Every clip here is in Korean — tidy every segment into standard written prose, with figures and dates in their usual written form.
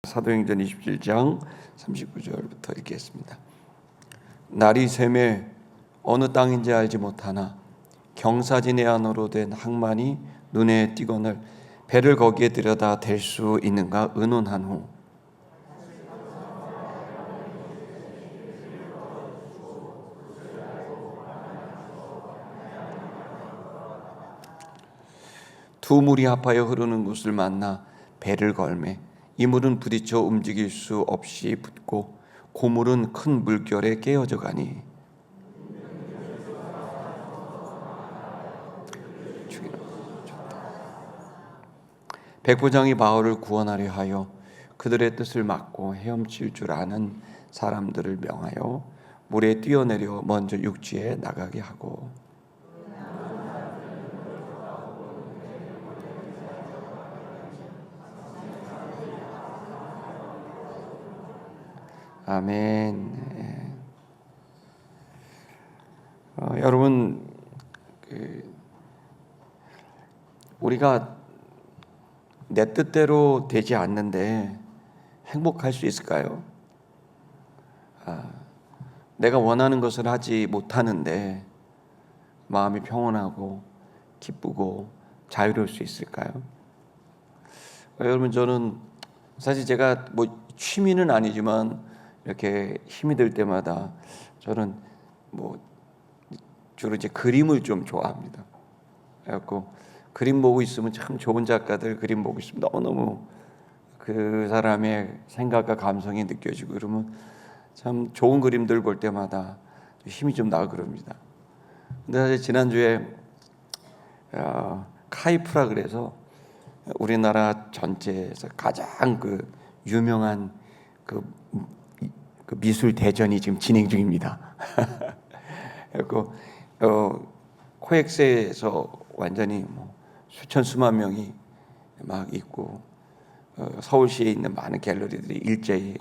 사도행전 27장 39절부터 읽겠습니다. 날이 새매 어느 땅인지 알지 못하나 경사진해 안으로 된 항만이 눈에 띄거늘 배를 거기에 들여다 댈 수 있는가 의논한 후 두 물이 합하여 흐르는 곳을 만나 배를 걸매 이 물은 부딪혀 움직일 수 없이 붙고 고물은 큰 물결에 깨어져 가니 백부장이 바울을 구원하려 하여 그들의 뜻을 막고 헤엄칠 줄 아는 사람들을 명하여 물에 뛰어내려 먼저 육지에 나가게 하고 아멘. 여러분, 우리가 내 뜻대로 되지 않는데 행복할 수 있을까요? 내가 원하는 것을 하지 못하는데 마음이 평온하고 기쁘고 자유로울 수 있을까요? 여러분, 저는 사실 제가 취미는 아니지만 이렇게 힘이 들 때마다 저는 주로 이제 그림을 좀 좋아합니다. 그래갖고 그림 보고 있으면 참 좋은 작가들 그림 보고 있으면 너무너무 그 사람의 생각과 감성이 느껴지고 그러면 참 좋은 그림들 볼 때마다 힘이 좀 나고 그럽니다. 근데 사실 지난주에 카이프라 그래서 우리나라 전체에서 가장 유명한 그 미술 대전이 지금 진행 중입니다. 그리고 코엑스에서 완전히 수천 수만 명이 막 있고 서울시에 있는 많은 갤러리들이 일제히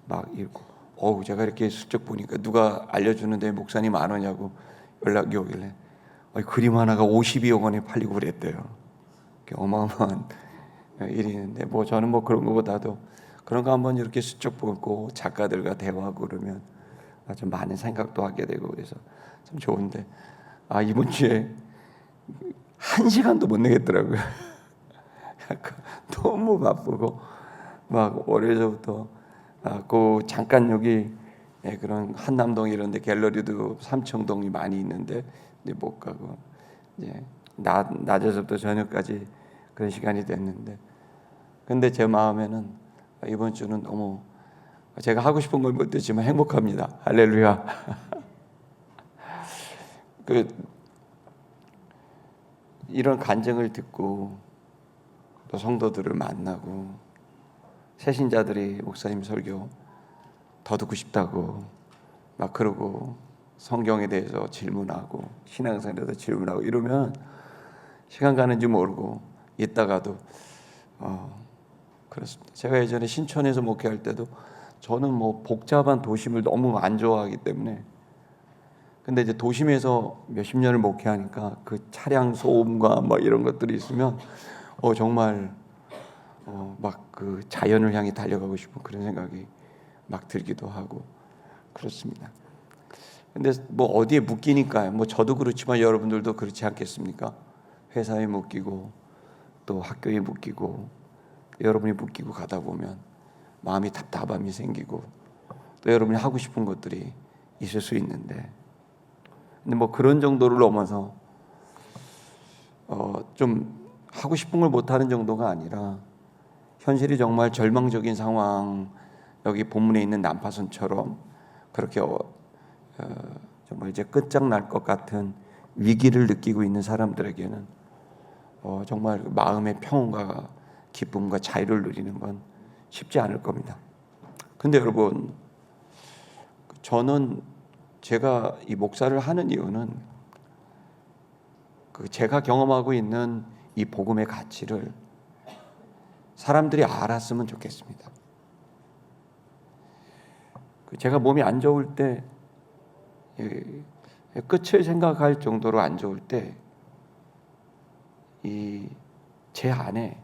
막 있고 제가 이렇게 슬쩍 보니까 누가 알려주는데 목사님 안 오냐고 연락이 오길래 그림 하나가 52억 원에 팔리고 그랬대요. 어마어마한 일이 있는데 저는 그런 것보다도 그런 거 한번 이렇게 슬쩍 보고 작가들과 대화하고 그러면 좀 많은 생각도 하게 되고 그래서 참 좋은데 이번 주에 1시간도 못 내겠더라고요. 너무 바쁘고 월요일부터 잠깐 여기 그런 한남동 이런 데 갤러리도 삼청동이 많이 있는데 못 가고 이제 낮에서부터 저녁까지 그런 시간이 됐는데 근데 제 마음에는 이번 주는 너무 제가 하고 싶은 걸 못했지만 행복합니다. 할렐루야. 이런 간증을 듣고 또 성도들을 만나고 새신자들이 목사님 설교 더 듣고 싶다고 막 그러고 성경에 대해서 질문하고 신앙생활에 대해서 질문하고 이러면 시간 가는지 모르고 있다가도 그렇습니다. 제가 예전에 신촌에서 목회할 때도 저는 복잡한 도심을 너무 안 좋아하기 때문에 근데 이제 도심에서 몇십 년을 목회하니까 그 차량 소음과 이런 것들이 있으면 정말 그 자연을 향해 달려가고 싶은 그런 생각이 막 들기도 하고 그렇습니다. 근데 어디에 묶이니까요. 저도 그렇지만 여러분들도 그렇지 않겠습니까? 회사에 묶이고 또 학교에 묶이고 여러분이 묶이고 가다 보면 마음이 답답함이 생기고 또 여러분이 하고 싶은 것들이 있을 수 있는데 근데 그런 정도를 넘어서 좀 하고 싶은 걸 못하는 정도가 아니라 현실이 정말 절망적인 상황 여기 본문에 있는 난파선처럼 그렇게 정말 이제 끝장날 것 같은 위기를 느끼고 있는 사람들에게는 정말 마음의 평온과 기쁨과 자유를 누리는 건 쉽지 않을 겁니다. 근데 여러분 저는 제가 이 목사를 하는 이유는 제가 경험하고 있는 이 복음의 가치를 사람들이 알았으면 좋겠습니다. 제가 몸이 안 좋을 때 끝을 생각할 정도로 안 좋을 때 제 안에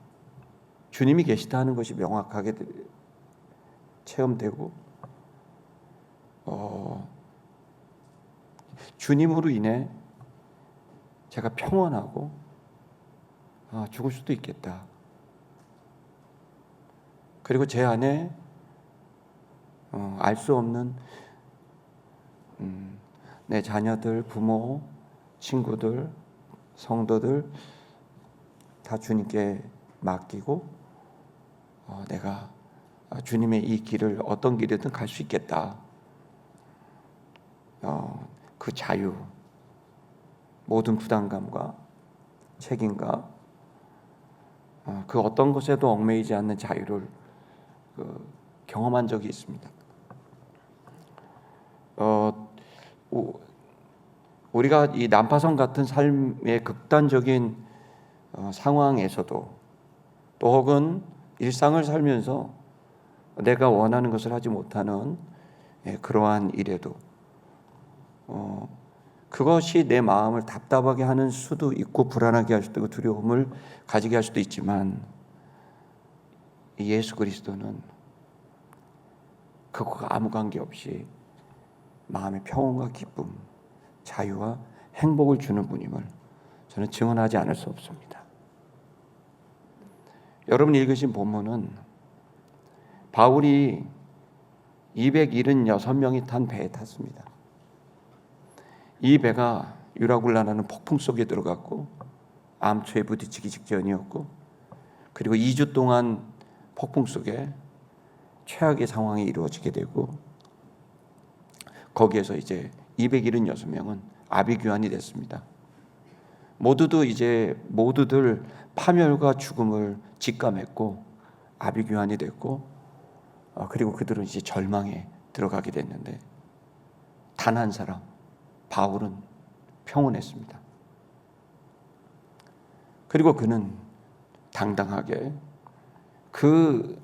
주님이 계시다 하는 것이 명확하게 체험되고 주님으로 인해 제가 평안하고 죽을 수도 있겠다. 그리고 제 안에 알 수 없는 내 자녀들, 부모, 친구들, 성도들 다 주님께 맡기고 내가 주님의 이 길을 어떤 길이든 갈 수 있겠다. 그 자유, 모든 부담감과 책임과 그 어떤 것에도 얽매이지 않는 자유를 경험한 적이 있습니다. 우리가 이 난파선 같은 삶의 극단적인 상황에서도 또 혹은 일상을 살면서 내가 원하는 것을 하지 못하는 그러한 일에도 그것이 내 마음을 답답하게 하는 수도 있고 불안하게 할 수도 있고 두려움을 가지게 할 수도 있지만 예수 그리스도는 그것과 아무 관계없이 마음의 평온과 기쁨, 자유와 행복을 주는 분임을 저는 증언하지 않을 수 없습니다. 여러분 읽으신 본문은 바울이 276명이 탄 배에 탔습니다. 이 배가 유라굴라라는 폭풍 속에 들어갔고 암초에 부딪히기 직전이었고 그리고 2주 동안 폭풍 속에 최악의 상황이 이루어지게 되고 거기에서 이제 276명은 아비규환이 됐습니다. 모두들 파멸과 죽음을 직감했고 아비규환이 됐고 그리고 그들은 이제 절망에 들어가게 됐는데 단 한 사람 바울은 평온했습니다. 그리고 그는 당당하게 그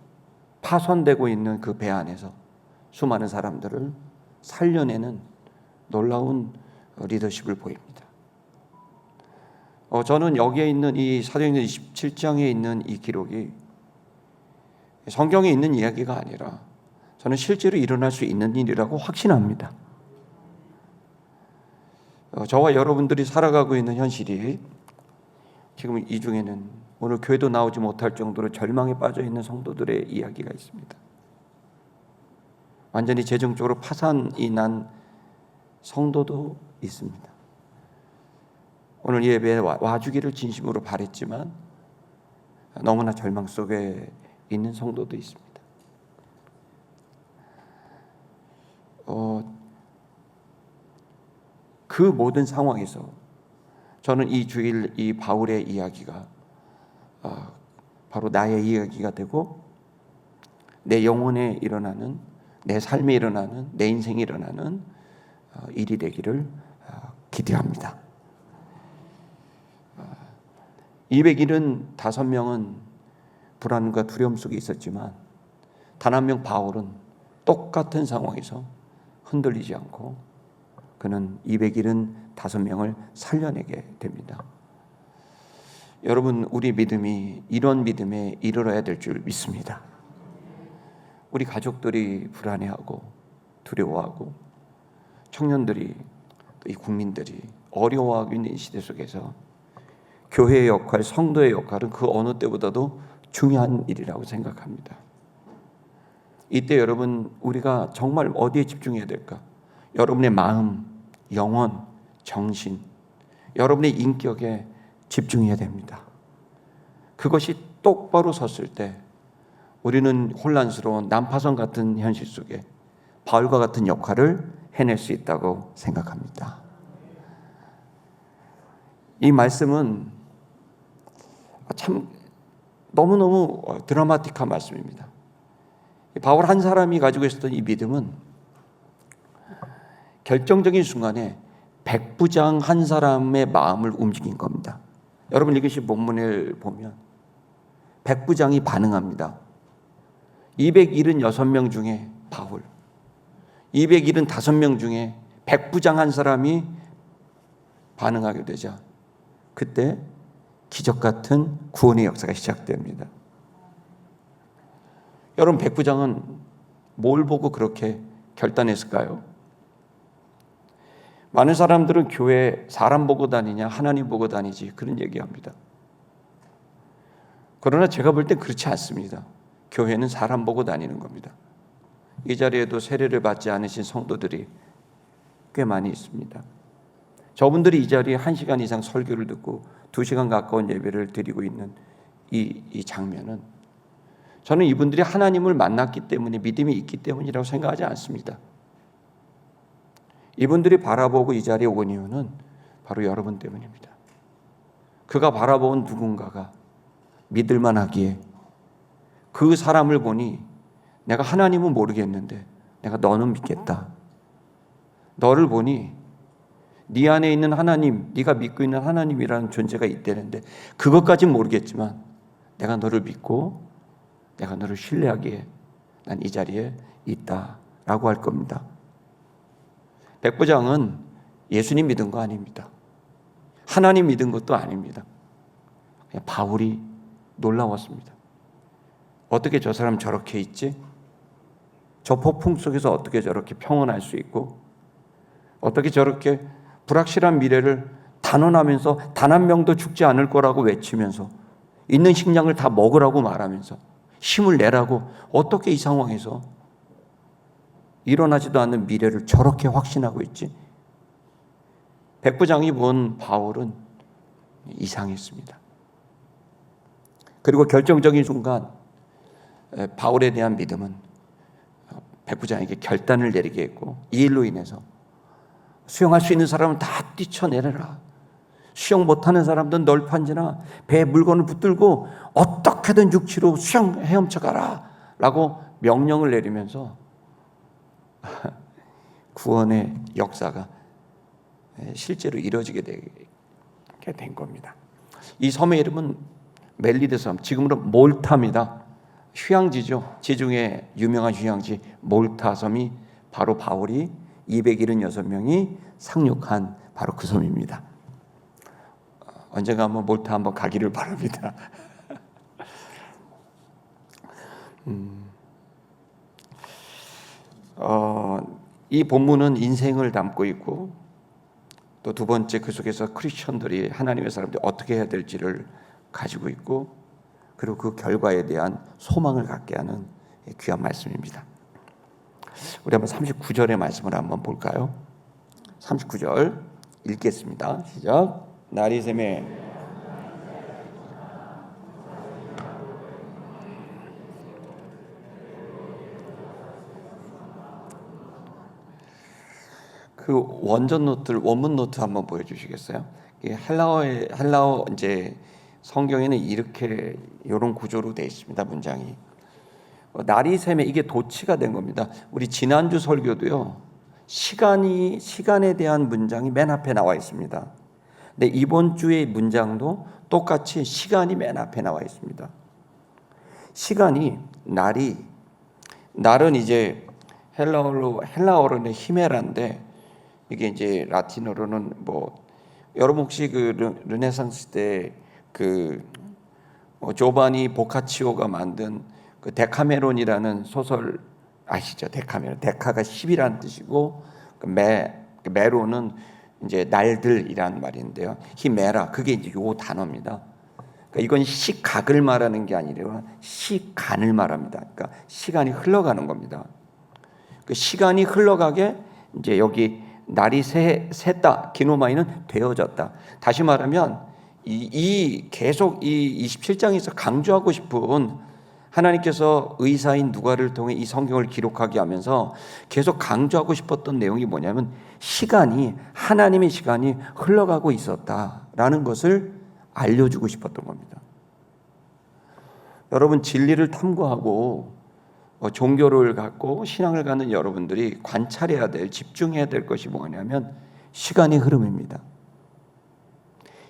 파손되고 있는 그 배 안에서 수많은 사람들을 살려내는 놀라운 리더십을 보입니다. 저는 여기에 있는 이 사도행전 27장에 있는 이 기록이 성경에 있는 이야기가 아니라 저는 실제로 일어날 수 있는 일이라고 확신합니다. 저와 여러분들이 살아가고 있는 현실이 지금 이 중에는 오늘 교회도 나오지 못할 정도로 절망에 빠져 있는 성도들의 이야기가 있습니다. 완전히 재정적으로 파산이 난 성도도 있습니다. 오늘 예배에 와주기를 진심으로 바랬지만 너무나 절망 속에 있는 성도도 있습니다. 그 모든 상황에서 저는 이 주일 이 바울의 이야기가 바로 나의 이야기가 되고 내 영혼에 일어나는 내 삶에 일어나는 내 인생에 일어나는 일이 되기를 기대합니다. 275명은 불안과 두려움 속에 있었지만 단 한 명 바울은 똑같은 상황에서 흔들리지 않고 그는 275명을 살려내게 됩니다. 여러분, 우리 믿음이 이런 믿음에 이르러야 될 줄 믿습니다. 우리 가족들이 불안해하고 두려워하고 청년들이 또 이 국민들이 어려워하고 있는 시대 속에서 교회의 역할, 성도의 역할은 그 어느 때보다도 중요한 일이라고 생각합니다. 이때 여러분, 우리가 정말 어디에 집중해야 될까? 여러분의 마음, 영혼, 정신, 여러분의 인격에 집중해야 됩니다. 그것이 똑바로 섰을 때 우리는 혼란스러운 난파선 같은 현실 속에 바울과 같은 역할을 해낼 수 있다고 생각합니다. 이 말씀은 참 너무너무 드라마틱한 말씀입니다. 바울 한 사람이 가지고 있었던 이 믿음은 결정적인 순간에 백부장 한 사람의 마음을 움직인 겁니다. 여러분 읽으신 본문을 보면 백부장이 반응합니다. 276명 중에 바울, 275명 중에 백부장 한 사람이 반응하게 되자 그때 기적 같은 구원의 역사가 시작됩니다. 여러분, 백부장은 뭘 보고 그렇게 결단했을까요? 많은 사람들은 교회 사람 보고 다니냐 하나님 보고 다니지 그런 얘기합니다. 그러나 제가 볼 땐 그렇지 않습니다. 교회는 사람 보고 다니는 겁니다. 이 자리에도 세례를 받지 않으신 성도들이 꽤 많이 있습니다. 저분들이 이 자리에 1시간 이상 설교를 듣고 2시간 가까운 예배를 드리고 있는 이 장면은 저는 이분들이 하나님을 만났기 때문에 믿음이 있기 때문이라고 생각하지 않습니다. 이분들이 바라보고 이 자리에 온 이유는 바로 여러분 때문입니다. 그가 바라본 누군가가 믿을만 하기에 그 사람을 보니 내가 하나님은 모르겠는데 내가 너는 믿겠다. 너를 보니 네 안에 있는 하나님, 네가 믿고 있는 하나님이라는 존재가 있다는데 그것까진 모르겠지만 내가 너를 믿고 내가 너를 신뢰하기에 난 이 자리에 있다라고 할 겁니다. 백부장은 예수님 믿은 거 아닙니다. 하나님 믿은 것도 아닙니다. 그냥 바울이 놀라웠습니다. 어떻게 저 사람 저렇게 있지? 저 폭풍 속에서 어떻게 저렇게 평온할 수 있고 어떻게 저렇게 불확실한 미래를 단언하면서 단 한 명도 죽지 않을 거라고 외치면서 있는 식량을 다 먹으라고 말하면서 힘을 내라고 어떻게 이 상황에서 일어나지도 않는 미래를 저렇게 확신하고 있지? 백부장이 본 바울은 이상했습니다. 그리고 결정적인 순간 바울에 대한 믿음은 백부장에게 결단을 내리게 했고 이 일로 인해서 수영할 수 있는 사람은 다 뛰쳐내려라. 수영 못하는 사람들은 널판지나 배에 물건을 붙들고 어떻게든 육지로 수영 헤엄쳐 가라 라고 명령을 내리면서 구원의 역사가 실제로 이루어지게 된 겁니다. 이 섬의 이름은 멜리드 섬, 지금으로 몰타입니다. 휴양지죠. 지중해 유명한 휴양지 몰타 섬이 바로 바울이 276명이 상륙한 바로 그 섬입니다. 언젠가 한번 몰타 한번 가기를 바랍니다. 이 본문은 인생을 담고 있고 또 두 번째 그 속에서 크리스천들이 하나님의 사람들이 어떻게 해야 될지를 가지고 있고 그리고 그 결과에 대한 소망을 갖게 하는 귀한 말씀입니다. 우리 한번 39절의 말씀을 한번 볼까요? 39절 읽겠습니다. 시작. 날이 새매 그 원전 노트를 원문 노트 한번 보여주시겠어요? 헬라어 이제 성경에는 이렇게 이런 구조로 되어 있습니다. 문장이 날이 새매 이게 도치가 된 겁니다. 우리 지난주 설교도요. 시간에 대한 문장이 맨 앞에 나와 있습니다. 근데 이번 주의 문장도 똑같이 시간이 맨 앞에 나와 있습니다. 시간이 날은 이제 헬라어로는 히메라인데 이게 이제 라틴어로는 뭐 여러분 혹시 그 르네상스 때 그 조바니 보카치오가 만든 그 데카메론이라는 소설 아시죠? 데카가 10이라는 뜻이고 메로는 이제 날들이라는 말인데요. 히메라 그게 이제 요 단어입니다. 그러니까 이건 시각을 말하는 게 아니라 시간을 말합니다. 그러니까 시간이 흘러가는 겁니다. 그 시간이 흘러가게 이제 여기 날이 샜다 기노마이는 되어졌다. 다시 말하면 계속 이 27장에서 강조하고 싶은 하나님께서 의사인 누가를 통해 이 성경을 기록하게 하면서 계속 강조하고 싶었던 내용이 뭐냐면 하나님의 시간이 흘러가고 있었다라는 것을 알려주고 싶었던 겁니다. 여러분 진리를 탐구하고 종교를 갖고 신앙을 갖는 여러분들이 관찰해야 될 집중해야 될 것이 뭐냐면 시간의 흐름입니다.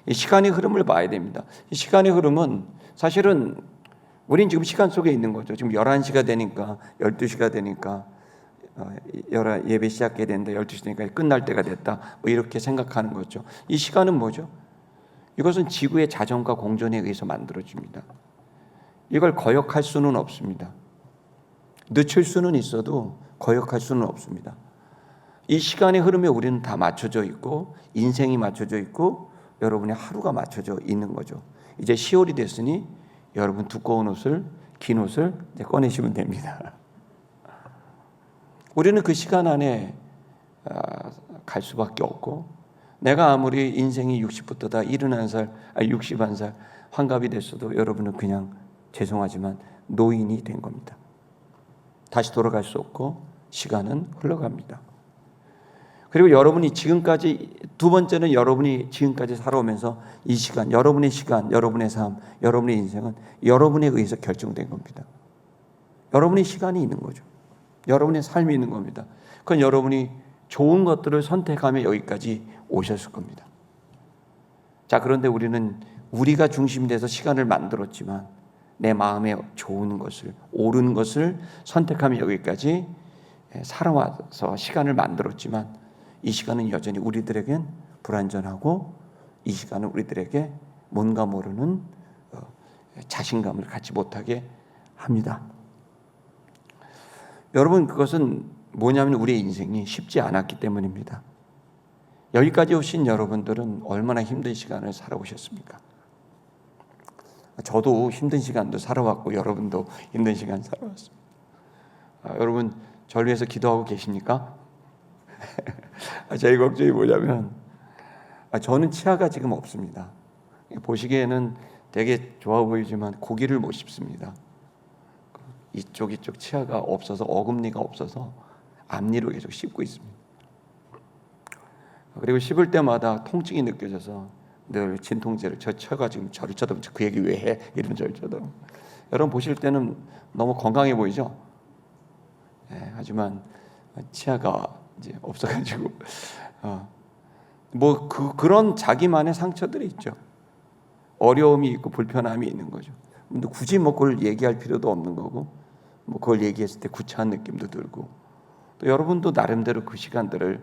이 시간의 흐름을 봐야 됩니다. 이 시간의 흐름은 사실은 우린 지금 시간 속에 있는 거죠. 지금 11시가 되니까 12시가 되니까 예배 시작해야 되는데 12시 되니까 끝날 때가 됐다. 뭐 이렇게 생각하는 거죠. 이 시간은 뭐죠? 이것은 지구의 자전과 공전에 의해서 만들어집니다. 이걸 거역할 수는 없습니다. 늦출 수는 있어도 거역할 수는 없습니다. 이 시간의 흐름에 우리는 다 맞춰져 있고 인생이 맞춰져 있고 여러분의 하루가 맞춰져 있는 거죠. 이제 10월이 됐으니 여러분 두꺼운 옷을, 긴 옷을 이제 꺼내시면 됩니다. 우리는 그 시간 안에 갈 수밖에 없고, 내가 아무리 인생이 60부터 다 61살 환갑이 됐어도 여러분은 그냥 죄송하지만 노인이 된 겁니다. 다시 돌아갈 수 없고 시간은 흘러갑니다. 그리고 여러분이 지금까지, 두 번째는 여러분이 지금까지 살아오면서 이 시간, 여러분의 삶, 여러분의 인생은 여러분에 의해서 결정된 겁니다. 여러분의 시간이 있는 거죠. 여러분의 삶이 있는 겁니다. 그건 여러분이 좋은 것들을 선택하며 여기까지 오셨을 겁니다. 자, 그런데 우리는 우리가 중심이 돼서 시간을 만들었지만 내 마음에 좋은 것을, 옳은 것을 선택하며 여기까지 살아와서 시간을 만들었지만 이 시간은 여전히 우리들에겐 불완전하고 이 시간은 우리들에게 뭔가 모르는 자신감을 갖지 못하게 합니다. 여러분, 그것은 뭐냐면 우리의 인생이 쉽지 않았기 때문입니다. 여기까지 오신 여러분들은 얼마나 힘든 시간을 살아오셨습니까? 저도 힘든 시간도 살아왔고 여러분도 힘든 시간 살아왔습니다. 여러분, 저를 위해서 기도하고 계십니까? 제 걱정이 뭐냐면 저는 치아가 지금 없습니다. 보시기에는 되게 좋아 보이지만 고기를 못 씹습니다. 이쪽 치아가 없어서, 어금니가 없어서 앞니로 계속 씹고 있습니다. 그리고 씹을 때마다 통증이 느껴져서 늘 진통제를, 저 치아가 지금 저를 쳐다보면 그 얘기 왜 해? 이러면 저를 쳐다보면. 여러분 보실 때는 너무 건강해 보이죠? 네, 하지만 치아가 이제 없어가지고 그런 자기만의 상처들이 있죠. 어려움이 있고 불편함이 있는 거죠. 근데 굳이 그걸 얘기할 필요도 없는 거고, 그걸 얘기했을 때 구차한 느낌도 들고, 또 여러분도 나름대로 그 시간들을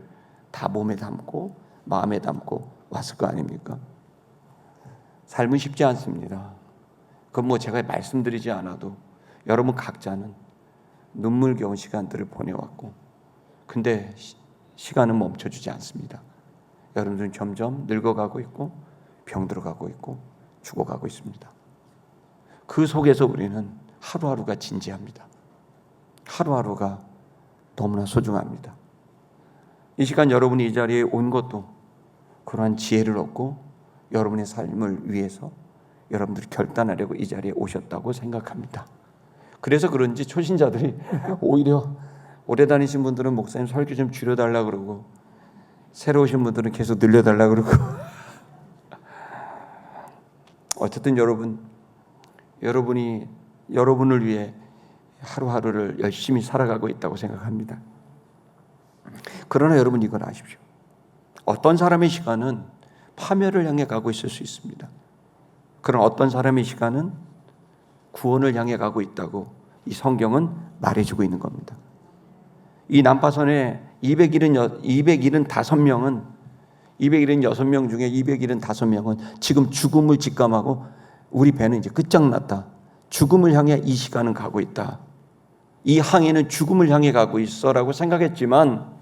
다 몸에 담고 마음에 담고 왔을 거 아닙니까? 삶은 쉽지 않습니다. 그건 제가 말씀드리지 않아도 여러분 각자는 눈물겨운 시간들을 보내왔고, 근데 시간은 멈춰주지 않습니다. 여러분들은 점점 늙어가고 있고 병들어가고 있고 죽어가고 있습니다. 그 속에서 우리는 하루하루가 진지합니다. 하루하루가 너무나 소중합니다. 이 시간 여러분이 이 자리에 온 것도 그러한 지혜를 얻고 여러분의 삶을 위해서 여러분들이 결단하려고 이 자리에 오셨다고 생각합니다. 그래서 그런지 초신자들이 오히려 오래 다니신 분들은 목사님 설교 좀 줄여달라 그러고, 새로 오신 분들은 계속 늘려달라 그러고 어쨌든 여러분이 여러분을 위해 하루하루를 열심히 살아가고 있다고 생각합니다. 그러나 여러분 이걸 아십시오. 어떤 사람의 시간은 파멸을 향해 가고 있을 수 있습니다. 그런 어떤 사람의 시간은 구원을 향해 가고 있다고 이 성경은 말해주고 있는 겁니다. 이 난파선의 275명은 276명 중에 275명은 지금 죽음을 직감하고 우리 배는 이제 끝장났다. 죽음을 향해 이 시간은 가고 있다. 이 항해는 죽음을 향해 가고 있어라고 생각했지만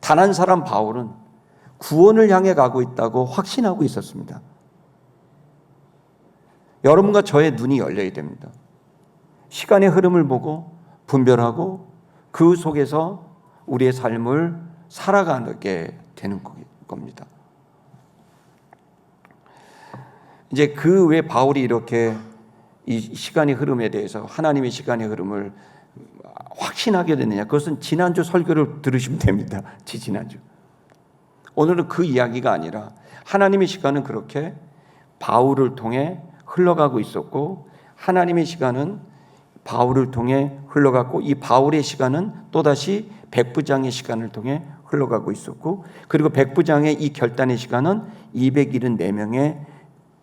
단 한 사람 바울은 구원을 향해 가고 있다고 확신하고 있었습니다. 여러분과 저의 눈이 열려야 됩니다. 시간의 흐름을 보고 분별하고 그 속에서 우리의 삶을 살아가게 되는 겁니다. 이제 그 왜 바울이 이렇게 이 시간의 흐름에 대해서, 하나님의 시간의 흐름을 확신하게 됐느냐? 그것은 지난주 설교를 들으시면 됩니다. 지난주. 오늘은 그 이야기가 아니라 하나님의 시간은 그렇게 바울을 통해 흘러가고 있었고, 하나님의 시간은 바울을 통해 흘러갔고, 이 바울의 시간은 또다시 백부장의 시간을 통해 흘러가고 있었고, 그리고 백부장의 이 결단의 시간은 274명의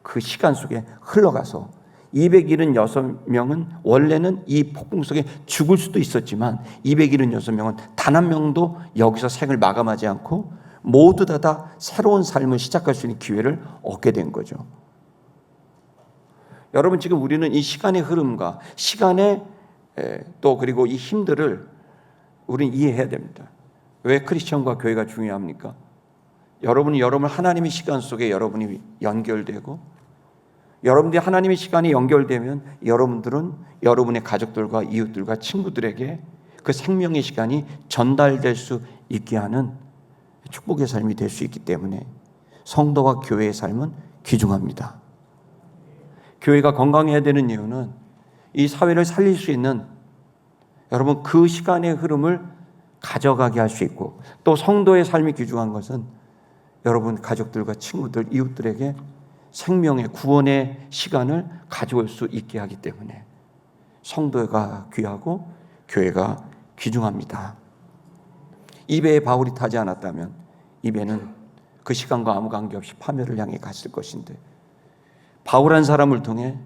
그 시간 속에 흘러가서 276명은 원래는 이 폭풍 속에 죽을 수도 있었지만 276명은 단 한 명도 여기서 생을 마감하지 않고 모두 다 새로운 삶을 시작할 수 있는 기회를 얻게 된 거죠. 여러분, 지금 우리는 이 시간의 흐름과 시간의 또 그리고 이 힘들을 우리는 이해해야 됩니다. 왜 크리스천과 교회가 중요합니까? 여러분 하나님의 시간 속에 여러분이 연결되고, 여러분들이 하나님의 시간이 연결되면 여러분들은 여러분의 가족들과 이웃들과 친구들에게 그 생명의 시간이 전달될 수 있게 하는 축복의 삶이 될 수 있기 때문에 성도와 교회의 삶은 귀중합니다. 교회가 건강해야 되는 이유는 이 사회를 살릴 수 있는, 여러분 그 시간의 흐름을 가져가게 할 수 있고, 또 성도의 삶이 귀중한 것은 여러분 가족들과 친구들, 이웃들에게 생명의 구원의 시간을 가져올 수 있게 하기 때문에 성도가 귀하고 교회가 귀중합니다. 이 배에 바울이 타지 않았다면 이 배는 그 시간과 아무 관계없이 파멸을 향해 갔을 것인데, 바울한 사람을 통해,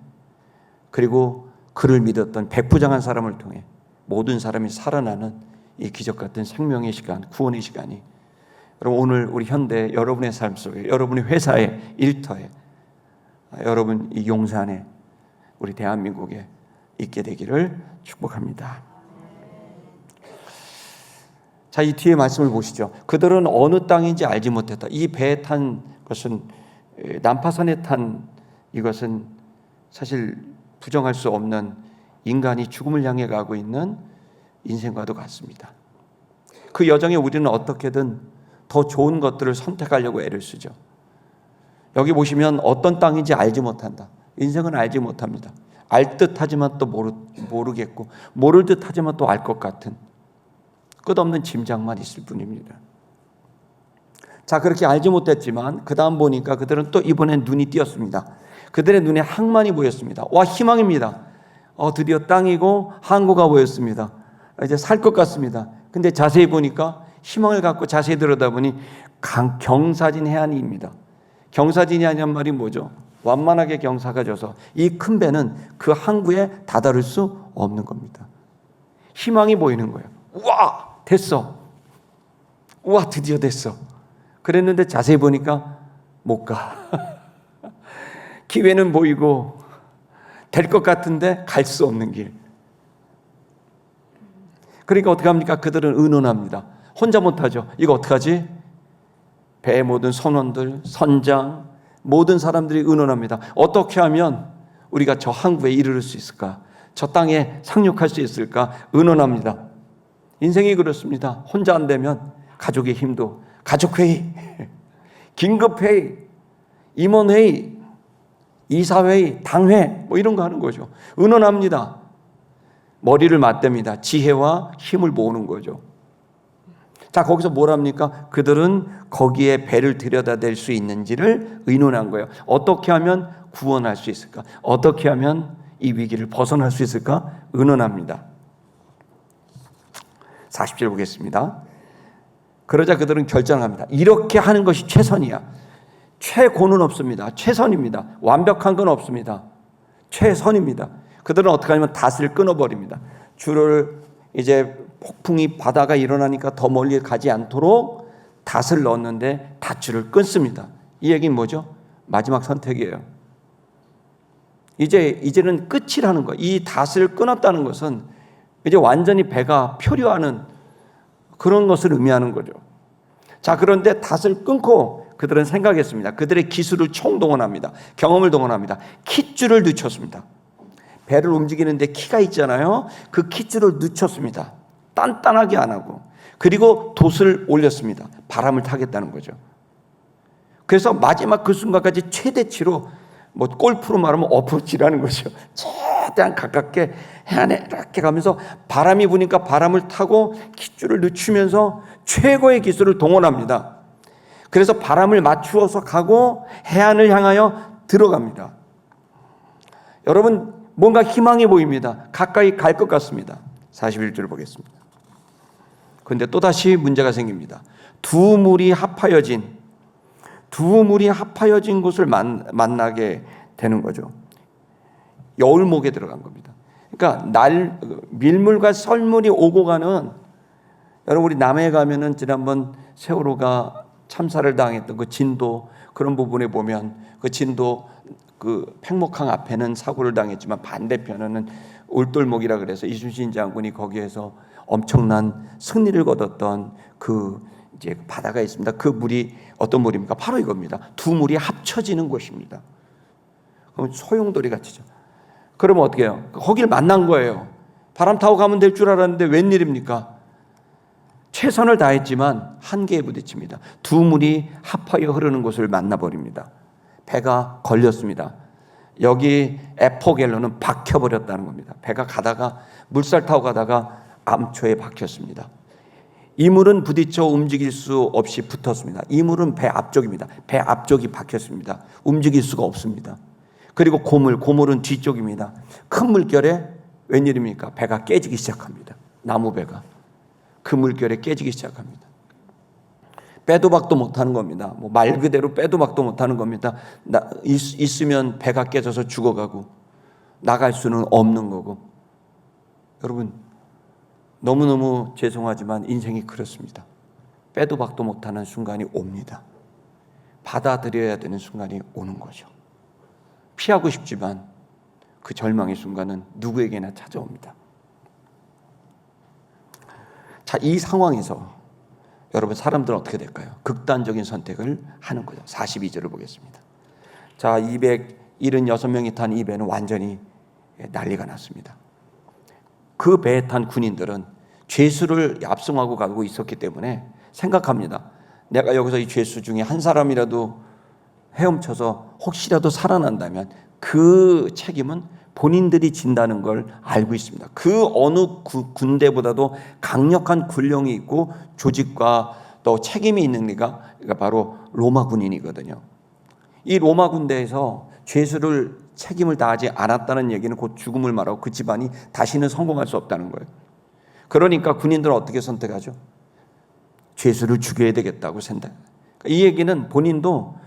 그리고 그를 믿었던 백부장한 사람을 통해 모든 사람이 살아나는 이 기적 같은 생명의 시간, 구원의 시간이 여러분 오늘 우리 현대 여러분의 삶 속에, 여러분의 회사에, 일터에, 여러분 이 용산에, 우리 대한민국에 있게 되기를 축복합니다. 자, 이 뒤에 말씀을 보시죠. 그들은 어느 땅인지 알지 못했다. 이 배에 탄 것은, 난파선에 탄 이것은 사실 부정할 수 없는 인간이 죽음을 향해 가고 있는 인생과도 같습니다. 그 여정에 우리는 어떻게든 더 좋은 것들을 선택하려고 애를 쓰죠. 여기 보시면 어떤 땅인지 알지 못한다. 인생은 알지 못합니다. 알 듯하지만 또 모르겠고, 모를 듯하지만 또 알 것 같은 끝없는 짐작만 있을 뿐입니다. 자, 그렇게 알지 못했지만 그 다음 보니까 그들은 또 이번엔 눈이 띄었습니다. 그들의 눈에 항만이 보였습니다. 와, 희망입니다. 드디어 땅이고 항구가 보였습니다. 이제 살 것 같습니다. 근데 자세히 보니까, 희망을 갖고 자세히 들여다보니 경사진 해안입니다. 경사진이 아니란 말이 뭐죠? 완만하게 경사가 져서 이 큰 배는 그 항구에 다다를 수 없는 겁니다. 희망이 보이는 거예요. 우와, 됐어. 우와, 드디어 됐어. 그랬는데 자세히 보니까 못 가. 기회는 보이고 될 것 같은데 갈 수 없는 길. 그러니까 어떻게 합니까? 그들은 의논합니다. 혼자 못하죠. 이거 어떡하지? 배의 모든 선원들, 선장, 모든 사람들이 의논합니다. 어떻게 하면 우리가 저 항구에 이르를 수 있을까? 저 땅에 상륙할 수 있을까? 의논합니다. 인생이 그렇습니다. 혼자 안 되면 가족의 힘도, 가족회의, 긴급회의, 임원회의, 이사회의, 당회, 뭐 이런 거 하는 거죠. 의논합니다. 머리를 맞댑니다. 지혜와 힘을 모으는 거죠. 자, 거기서 뭘 합니까? 그들은 거기에 배를 들여다댈 수 있는지를 의논한 거예요. 어떻게 하면 구원할 수 있을까? 어떻게 하면 이 위기를 벗어날 수 있을까? 의논합니다. 40절 보겠습니다. 그러자 그들은 결정합니다. 이렇게 하는 것이 최선이야. 최고는 없습니다. 최선입니다. 완벽한 건 없습니다. 최선입니다. 그들은 어떻게 하냐면 닷을 끊어버립니다. 줄을 이제 폭풍이 바다가 일어나니까 더 멀리 가지 않도록 닷을 넣었는데 닷줄을 끊습니다. 이 얘기는 뭐죠? 마지막 선택이에요. 이제는 끝이라는 거예요. 이 닷을 끊었다는 것은 이제 완전히 배가 표류하는 그런 것을 의미하는 거죠. 자, 그런데 닷을 끊고 그들은 생각했습니다. 그들의 기술을 총동원합니다. 경험을 동원합니다. 킷줄을 늦췄습니다. 배를 움직이는데 키가 있잖아요. 그 킷줄을 늦췄습니다. 단단하게 안 하고. 그리고 돛을 올렸습니다. 바람을 타겠다는 거죠. 그래서 마지막 그 순간까지 최대치로, 뭐 골프로 말하면 어프로치라는 거죠. 최대한 가깝게 해안에 이렇게 가면서 바람이 부니까 바람을 타고 킷줄을 늦추면서 최고의 기술을 동원합니다. 그래서 바람을 맞추어서 가고 해안을 향하여 들어갑니다. 여러분, 뭔가 희망이 보입니다. 가까이 갈 것 같습니다. 41절 보겠습니다. 그런데 또다시 문제가 생깁니다. 두 물이 합하여진 곳을 만나게 되는 거죠. 여울목에 들어간 겁니다. 그러니까 밀물과 썰물이 오고 가는, 여러분 우리 남해에 가면은 지난번 세월호가 참사를 당했던 그 진도, 그런 부분에 보면 그 진도 그 팽목항 앞에는 사고를 당했지만 반대편에는 올돌목이라 그래서 이순신 장군이 거기에서 엄청난 승리를 거뒀던 그 이제 바다가 있습니다. 그 물이 어떤 물입니까? 바로 이겁니다. 두 물이 합쳐지는 곳입니다. 그럼 소용돌이 같이죠. 그러면 어떻게 해요? 거길 만난 거예요. 바람 타고 가면 될 줄 알았는데 웬일입니까? 최선을 다했지만 한계에 부딪힙니다. 두 물이 합하여 흐르는 곳을 만나버립니다. 배가 걸렸습니다. 여기 에포겔로는 박혀버렸다는 겁니다. 배가 가다가 물살 타고 가다가 암초에 박혔습니다. 이 물은 부딪혀 움직일 수 없이 붙었습니다. 이 물은 배 앞쪽입니다. 배 앞쪽이 박혔습니다. 움직일 수가 없습니다. 그리고 고물은 뒤쪽입니다. 큰 물결에 웬일입니까? 배가 깨지기 시작합니다. 나무배가 그 물결에 깨지기 시작합니다. 빼도 박도 못하는 겁니다. 말 그대로 빼도 박도 못하는 겁니다. 있으면 배가 깨져서 죽어가고 나갈 수는 없는 거고. 여러분, 너무너무 죄송하지만 인생이 그렇습니다. 빼도 박도 못하는 순간이 옵니다. 받아들여야 되는 순간이 오는 거죠. 피하고 싶지만 그 절망의 순간은 누구에게나 찾아옵니다. 자, 이 상황에서 여러분, 사람들은 어떻게 될까요? 극단적인 선택을 하는 거죠. 42절을 보겠습니다. 자, 276명이 탄 이 배는 완전히 난리가 났습니다. 그 배에 탄 군인들은 죄수를 압송하고 가고 있었기 때문에 생각합니다. 내가 여기서 이 죄수 중에 한 사람이라도 헤엄쳐서 혹시라도 살아난다면 그 책임은 본인들이 진다는 걸 알고 있습니다. 그 어느 군대보다도 강력한 군령이 있고 조직과 또 책임이 있는 데가 바로 로마 군인이거든요. 이 로마 군대에서 죄수를 책임을 다하지 않았다는 얘기는 곧 죽음을 말하고 그 집안이 다시는 성공할 수 없다는 거예요. 그러니까 군인들은 어떻게 선택하죠? 죄수를 죽여야 되겠다고 생각. 이 얘기는 본인도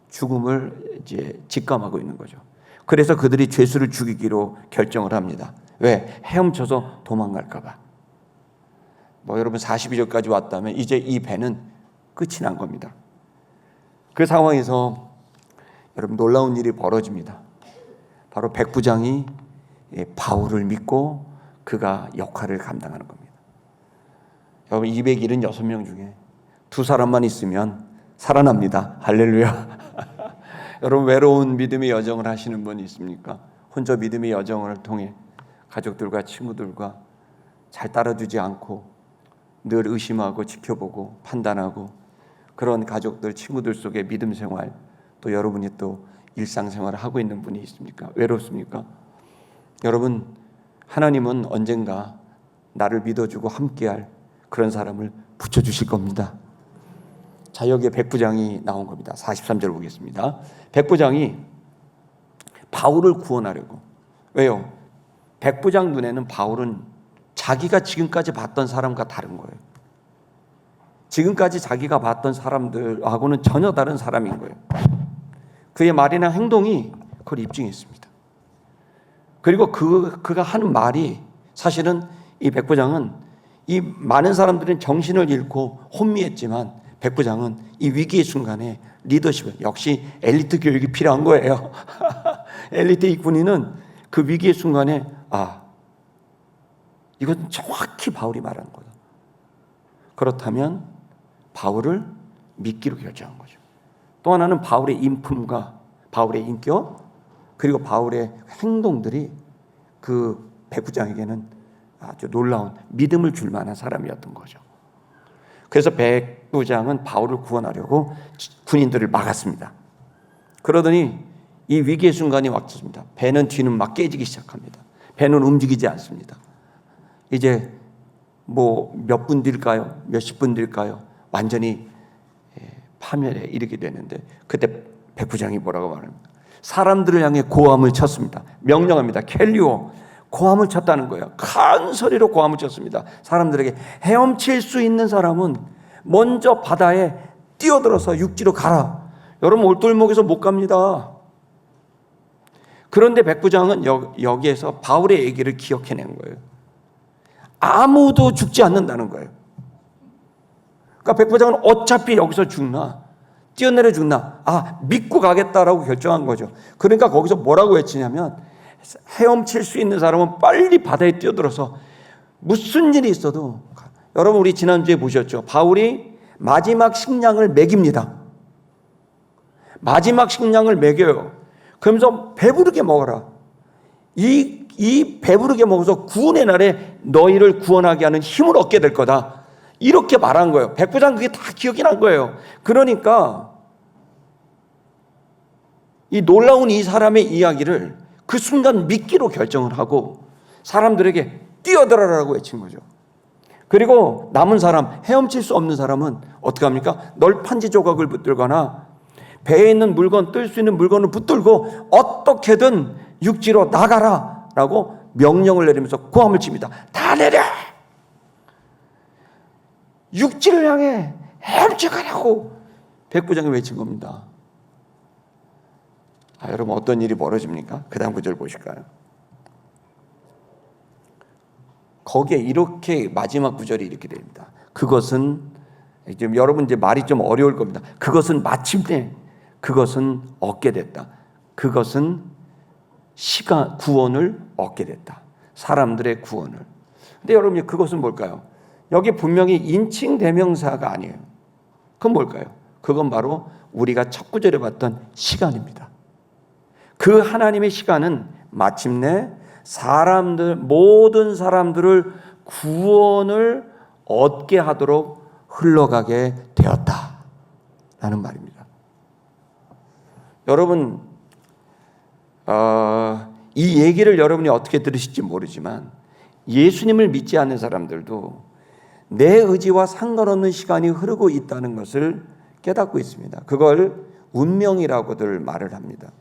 죽음을 이제 직감하고 있는 거죠. 그래서 그들이 죄수를 죽이기로 결정을 합니다. 왜? 헤엄쳐서 도망갈까 봐. 여러분 42절까지 왔다면 이제 이 배는 끝이 난 겁니다. 그 상황에서 여러분 놀라운 일이 벌어집니다. 바로 백부장이 바울을 믿고 그가 역할을 감당하는 겁니다. 여러분 276명 중에 두 사람만 있으면 살아납니다. 할렐루야. 여러분 외로운 믿음의 여정을 하시는 분이 있습니까? 혼자 믿음의 여정을 통해 가족들과 친구들과 잘 따라주지 않고 늘 의심하고 지켜보고 판단하고 그런 가족들, 친구들 속에 믿음 생활, 또 여러분이 또 일상생활을 하고 있는 분이 있습니까? 외롭습니까? 여러분, 하나님은 언젠가 나를 믿어주고 함께할 그런 사람을 붙여주실 겁니다. 자, 여기에 백부장이 나온 겁니다. 43절 보겠습니다. 백부장이 바울을 구원하려고. 왜요? 백부장 눈에는 바울은 자기가 지금까지 봤던 사람과 다른 거예요. 지금까지 자기가 봤던 사람들하고는 전혀 다른 사람인 거예요. 그의 말이나 행동이 그걸 입증했습니다. 그리고 그가 하는 말이 사실은 이 백부장은 이 많은 사람들은 정신을 잃고 혼미했지만 백부장은 이 위기의 순간에 리더십을, 역시 엘리트 교육이 필요한 거예요. 엘리트 이 군인은 그 위기의 순간에 이건 정확히 바울이 말하는 거다. 그렇다면 바울을 믿기로 결정한 거죠. 또 하나는 바울의 인품과 바울의 인격 그리고 바울의 행동들이 그 백부장에게는 아주 놀라운 믿음을 줄 만한 사람이었던 거죠. 그래서 백부장은 바울을 구원하려고 군인들을 막았습니다. 그러더니 이 위기의 순간이 왔습니다. 배는 뒤는 막 깨지기 시작합니다. 배는 움직이지 않습니다. 이제 몇 분 뒤일까요? 몇십 분 뒤일까요? 완전히 파멸에 이르게 되는데 그때 백부장이 뭐라고 말합니까? 사람들을 향해 고함을 쳤습니다. 명령합니다. 켈리오, 고함을 쳤다는 거예요. 큰 소리로 고함을 쳤습니다. 사람들에게 헤엄칠 수 있는 사람은 먼저 바다에 뛰어들어서 육지로 가라. 여러분 올돌목에서 못 갑니다. 그런데 백부장은 여기에서 바울의 얘기를 기억해낸 거예요. 아무도 죽지 않는다는 거예요. 그러니까 백부장은 어차피 여기서 죽나 뛰어내려 죽나 믿고 가겠다라고 결정한 거죠. 그러니까 거기서 뭐라고 외치냐면 헤엄칠 수 있는 사람은 빨리 바다에 뛰어들어서 무슨 일이 있어도, 여러분 우리 지난주에 보셨죠? 바울이 마지막 식량을 먹입니다. 마지막 식량을 먹여요. 그러면서 배부르게 먹어라. 이 배부르게 먹어서 구원의 날에 너희를 구원하게 하는 힘을 얻게 될 거다. 이렇게 말한 거예요. 백부장 그게 다 기억이 난 거예요. 그러니까 이 놀라운 이 사람의 이야기를 그 순간 믿기로 결정을 하고 사람들에게 뛰어들어라고 외친 거죠. 그리고 남은 사람, 헤엄칠 수 없는 사람은 어떻게 합니까? 널판지 조각을 붙들거나 배에 있는 물건, 뜰 수 있는 물건을 붙들고 어떻게든 육지로 나가라 라고 명령을 내리면서 고함을 칩니다. 다 내려! 육지를 향해 헤엄쳐 가라고 백부장이 외친 겁니다. 여러분 어떤 일이 벌어집니까? 그 다음 구절 보실까요? 거기에 이렇게 마지막 구절이 이렇게 됩니다. 그것은 지금 여러분 이제 말이 좀 어려울 겁니다. 그것은 마침내 그것은 얻게 됐다. 그것은 구원을 얻게 됐다. 사람들의 구원을. 근데 여러분 그것은 뭘까요? 여기 분명히 인칭 대명사가 아니에요. 그건 뭘까요? 그건 바로 우리가 첫 구절에 봤던 시간입니다. 그 하나님의 시간은 마침내 모든 사람들을 구원을 얻게 하도록 흘러가게 되었다라는 말입니다. 여러분, 이 얘기를 여러분이 어떻게 들으실지 모르지만 예수님을 믿지 않는 사람들도 내 의지와 상관없는 시간이 흐르고 있다는 것을 깨닫고 있습니다. 그걸 운명이라고들 말을 합니다.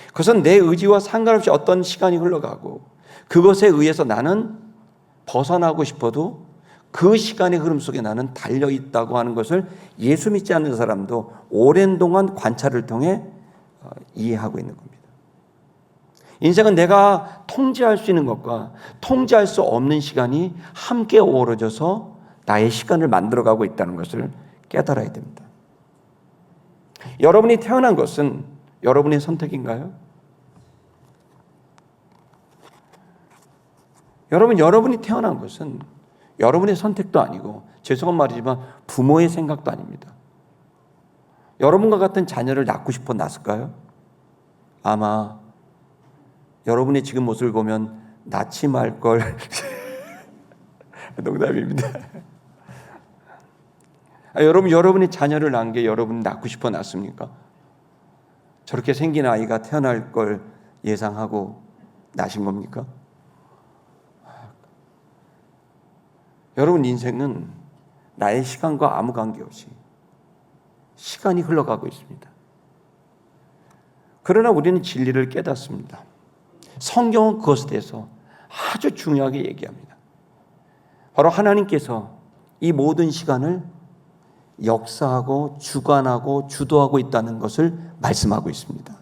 그것은 내 의지와 상관없이 어떤 시간이 흘러가고 그것에 의해서 나는 벗어나고 싶어도 그 시간의 흐름 속에 나는 달려있다고 하는 것을 예수 믿지 않는 사람도 오랜 동안 관찰을 통해 이해하고 있는 겁니다. 인생은 내가 통제할 수 있는 것과 통제할 수 없는 시간이 함께 어우러져서 나의 시간을 만들어가고 있다는 것을 깨달아야 됩니다. 여러분이 태어난 것은 여러분의 선택인가요? 여러분이 태어난 것은 여러분의 선택도 아니고 죄송한 말이지만 부모의 생각도 아닙니다. 여러분과 같은 자녀를 낳고 싶어 낳았을까요? 아마 여러분의 지금 모습을 보면 낳지 말걸. 농담입니다. 여러분의 자녀를 낳은 게 여러분 낳고 싶어 낳습니까? 저렇게 생긴 아이가 태어날 걸 예상하고 낳으신 겁니까? 여러분 인생은 나의 시간과 아무 관계없이 시간이 흘러가고 있습니다. 그러나 우리는 진리를 깨닫습니다. 성경은 그것에 대해서 아주 중요하게 얘기합니다. 바로 하나님께서 이 모든 시간을 역사하고 주관하고 주도하고 있다는 것을 말씀하고 있습니다.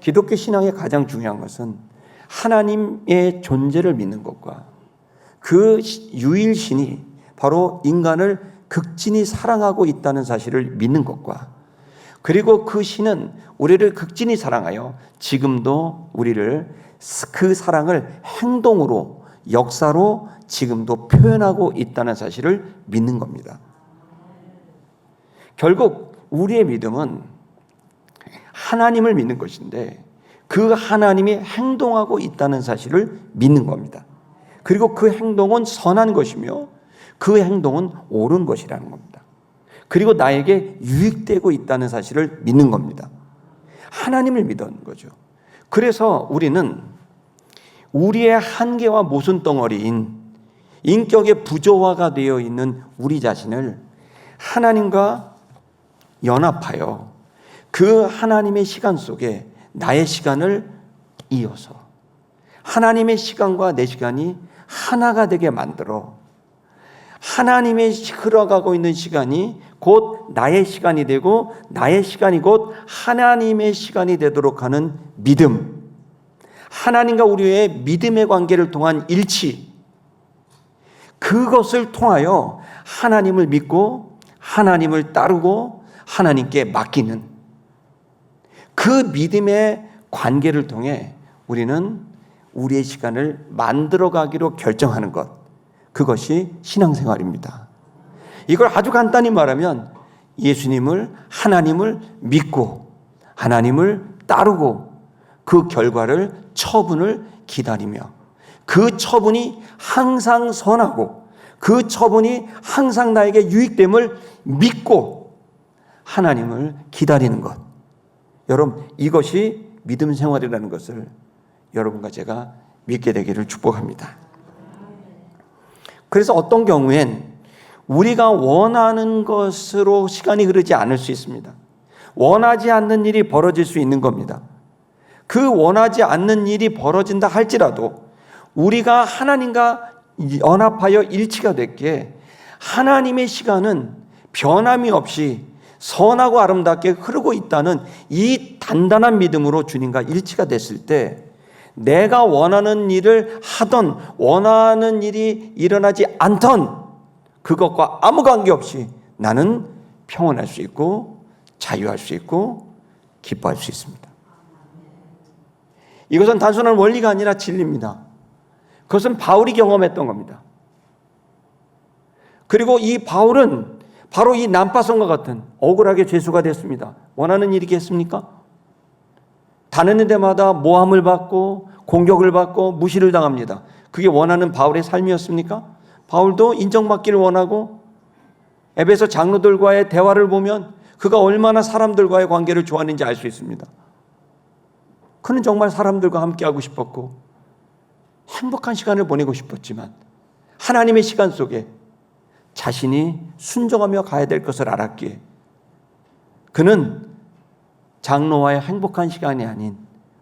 기독교 신앙의 가장 중요한 것은 하나님의 존재를 믿는 것과 그 유일신이 바로 인간을 극진히 사랑하고 있다는 사실을 믿는 것과 그리고 그 신은 우리를 극진히 사랑하여 지금도 우리를 그 사랑을 행동으로 역사로 지금도 표현하고 있다는 사실을 믿는 겁니다. 결국 우리의 믿음은 하나님을 믿는 것인데 그 하나님이 행동하고 있다는 사실을 믿는 겁니다. 그리고 그 행동은 선한 것이며 그 행동은 옳은 것이라는 겁니다. 그리고 나에게 유익되고 있다는 사실을 믿는 겁니다. 하나님을 믿는 거죠. 그래서 우리는 우리의 한계와 모순덩어리인 인격의 부조화가 되어 있는 우리 자신을 하나님과 연합하여 그 하나님의 시간 속에 나의 시간을 이어서 하나님의 시간과 내 시간이 하나가 되게 만들어 하나님의 흘러가고 있는 시간이 곧 나의 시간이 되고 나의 시간이 곧 하나님의 시간이 되도록 하는 믿음, 하나님과 우리의 믿음의 관계를 통한 일치, 그것을 통하여 하나님을 믿고 하나님을 따르고 하나님께 맡기는 그 믿음의 관계를 통해 우리는 우리의 시간을 만들어가기로 결정하는 것, 그것이 신앙생활입니다. 이걸 아주 간단히 말하면 예수님을, 하나님을 믿고 하나님을 따르고 그 결과를, 처분을 기다리며 그 처분이 항상 선하고 그 처분이 항상 나에게 유익됨을 믿고 하나님을 기다리는 것. 여러분, 이것이 믿음 생활이라는 것을 여러분과 제가 믿게 되기를 축복합니다. 그래서 어떤 경우엔 우리가 원하는 것으로 시간이 흐르지 않을 수 있습니다. 원하지 않는 일이 벌어질 수 있는 겁니다. 그 원하지 않는 일이 벌어진다 할지라도 우리가 하나님과 연합하여 일치가 됐기에 하나님의 시간은 변함이 없이 선하고 아름답게 흐르고 있다는 이 단단한 믿음으로 주님과 일치가 됐을 때 내가 원하는 일을 하던 원하는 일이 일어나지 않던 그것과 아무 관계없이 나는 평온할 수 있고 자유할 수 있고 기뻐할 수 있습니다. 이것은 단순한 원리가 아니라 진리입니다. 그것은 바울이 경험했던 겁니다. 그리고 이 바울은 바로 이 난파선과 같은 억울하게 죄수가 됐습니다. 원하는 일이겠습니까? 다니는 데마다 모함을 받고 공격을 받고 무시를 당합니다. 그게 원하는 바울의 삶이었습니까? 바울도 인정받기를 원하고 에베소 장로들과의 대화를 보면 그가 얼마나 사람들과의 관계를 좋아하는지 알 수 있습니다. 그는 정말 사람들과 함께하고 싶었고 행복한 시간을 보내고 싶었지만 하나님의 시간 속에 자신이 순종하며 가야 될 것을 알았기에 그는 장로와의 행복한 시간이 아닌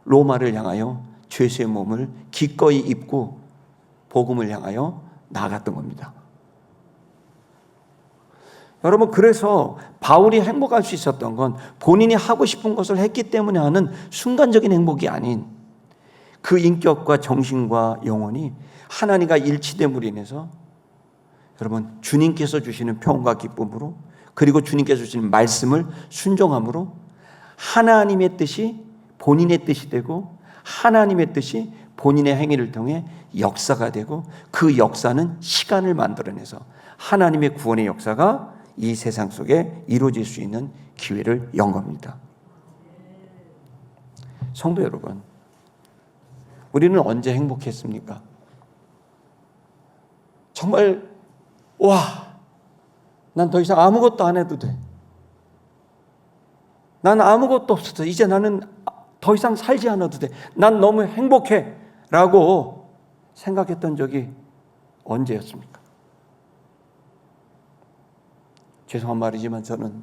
로마를 향하여 죄수의 몸을 기꺼이 입고 복음을 향하여 나아갔던 겁니다. 여러분, 그래서 바울이 행복할 수 있었던 건 본인이 하고 싶은 것을 했기 때문에 하는 순간적인 행복이 아닌 그 인격과 정신과 영혼이 하나님과 일치됨으로 인해서 여러분, 주님께서 주시는 평온과 기쁨으로 그리고 주님께서 주시는 말씀을 순종함으로 하나님의 뜻이 본인의 뜻이 되고 하나님의 뜻이 본인의 행위를 통해 역사가 되고 그 역사는 시간을 만들어내서 하나님의 구원의 역사가 이 세상 속에 이루어질 수 있는 기회를 연 겁니다. 성도 여러분, 우리는 언제 행복했습니까? 정말 와, 난 더 이상 아무것도 안 해도 돼. 난 아무것도 없어서 이제 나는 더 이상 살지 않아도 돼. 난 너무 행복해 라고 생각했던 적이 언제였습니까? 죄송한 말이지만 저는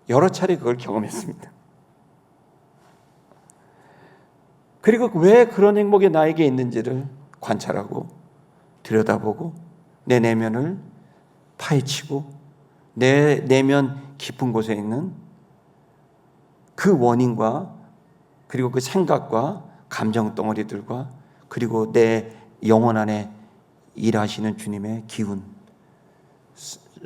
여러 차례 그걸 경험했습니다. 그리고 왜 그런 행복이 나에게 있는지를 관찰하고 들여다보고 내 내면을 파헤치고 내 내면 깊은 곳에 있는 그 원인과 그리고 그 생각과 감정 덩어리들과 그리고 내 영혼 안에 일하시는 주님의 기운,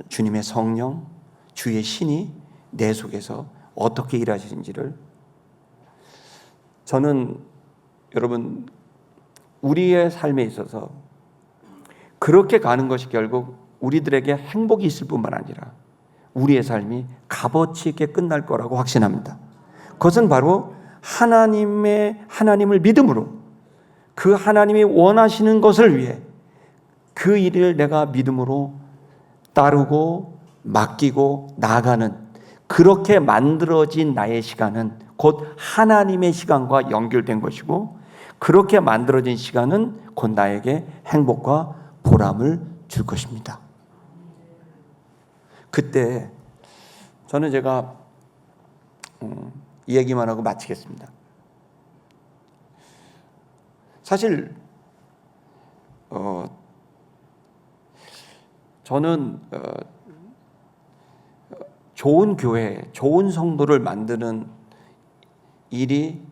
주님의 성령, 주의 신이 내 속에서 어떻게 일하시는지를 저는 여러분 우리의 삶에 있어서 그렇게 가는 것이 결국 우리들에게 행복이 있을 뿐만 아니라 우리의 삶이 값어치 있게 끝날 거라고 확신합니다. 그것은 바로 하나님을 믿음으로 그 하나님이 원하시는 것을 위해 그 일을 내가 믿음으로 따르고 맡기고 나아가는 그렇게 만들어진 나의 시간은 곧 하나님의 시간과 연결된 것이고 그렇게 만들어진 시간은 곧 나에게 행복과 보람을 줄 것입니다. 그때 저는 제가 이 얘기만 하고 마치겠습니다. 사실 저는 좋은 교회, 좋은 성도를 만드는 일이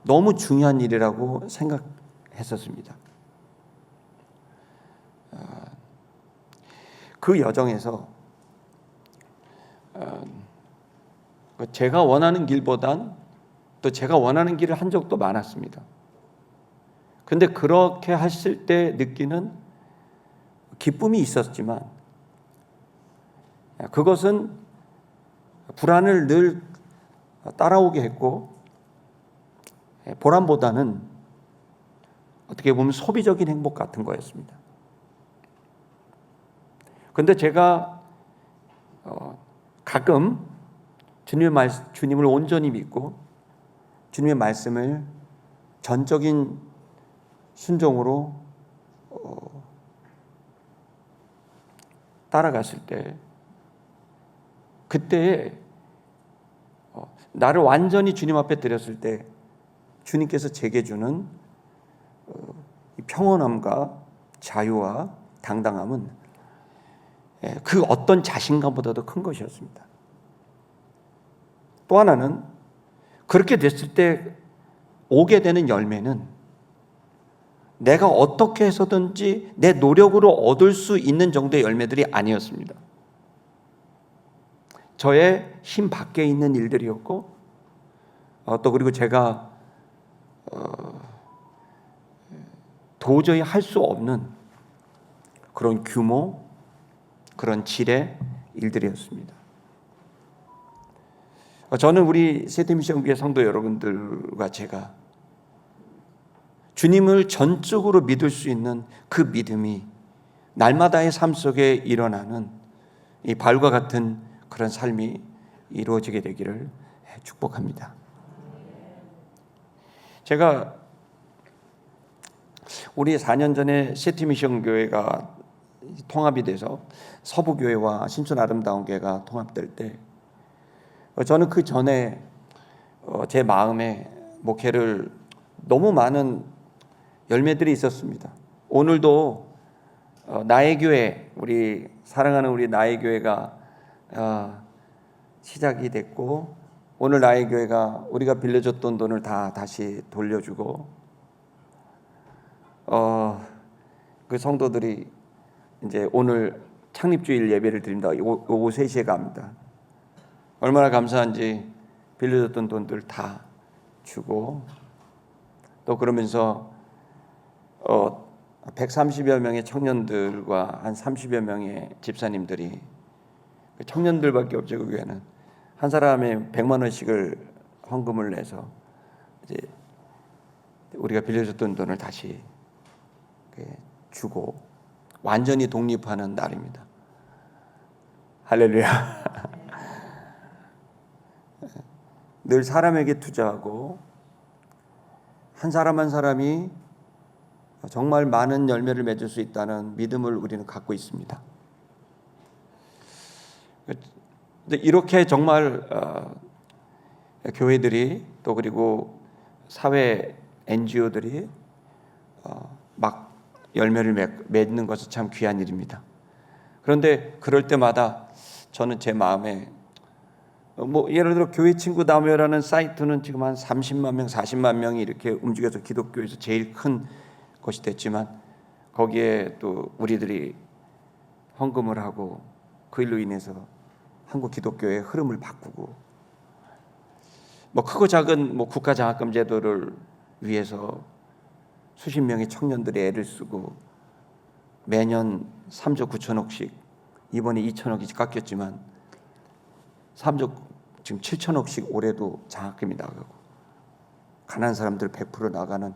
너무 중요한 일이라고 생각했었습니다. 그 여정에서 제가 원하는 길보단 또 제가 원하는 길을 한 적도 많았습니다. 근데 그렇게 했을 때 느끼는 기쁨이 있었지만 그것은 불안을 늘 따라오게 했고, 보람보다는 어떻게 보면 소비적인 행복 같은 거였습니다. 근데 제가 가끔 주님을 온전히 믿고 주님의 말씀을 전적인 순종으로 따라갔을 때, 그때에 나를 완전히 주님 앞에 드렸을 때 주님께서 제게 주는 평온함과 자유와 당당함은 그 어떤 자신감보다도 큰 것이었습니다. 또 하나는 그렇게 됐을 때 오게 되는 열매는 내가 어떻게 해서든지 내 노력으로 얻을 수 있는 정도의 열매들이 아니었습니다. 저의 힘 밖에 있는 일들이었고, 또 그리고 제가 도저히 할 수 없는 그런 규모, 그런 질의 일들이었습니다. 저는 우리 세태미션교회 성도 여러분들과 제가 주님을 전적으로 믿을 수 있는 그 믿음이 날마다의 삶 속에 일어나는 이 발과 같은 그런 삶이 이루어지게 되기를 축복합니다. 제가 우리 4년 전에 세티미션 교회가 통합이 돼서 서부교회와 신촌 아름다운 교회가 통합될 때, 저는 그 전에 제 마음에 목회를 너무 많은 열매들이 있었습니다. 오늘도 나의 교회, 우리 사랑하는 우리 나의 교회가 시작이 됐고, 오늘 나의 교회가 우리가 빌려줬던 돈을 다 다시 돌려주고, 그 성도들이 이제 오늘 창립주일 예배를 드립니다. 오후 3시에 갑니다. 얼마나 감사한지 빌려줬던 돈들 다 주고, 또 그러면서 130여 명의 청년들과 한 30여 명의 집사님들이, 청년들밖에 없죠. 그 교회는 한 사람에 100만 원씩을 헌금을 내서 이제 우리가 빌려줬던 돈을 다시 주고 완전히 독립하는 날입니다. 할렐루야. 늘 사람에게 투자하고 한 사람 한 사람이 정말 많은 열매를 맺을 수 있다는 믿음을 우리는 갖고 있습니다. 이렇게 정말 교회들이 또 그리고 사회 NGO들이 막 열매를 맺는 것은 참 귀한 일입니다. 그런데 그럴 때마다 저는 제 마음에 예를 들어 교회 친구 다모여라는 사이트는 지금 한 30만 명, 40만 명이 이렇게 움직여서 기독교에서 제일 큰 것이 됐지만, 거기에 또 우리들이 헌금을 하고 그 일로 인해서 한국 기독교의 흐름을 바꾸고, 크고 작은 국가 장학금 제도를 위해서 수십 명의 청년들이 애를 쓰고 매년 3조 9천억씩, 이번에 2천억이 깎였지만 3조 지금 7천억씩 올해도 장학금이 나가고 가난한 사람들 100% 나가는,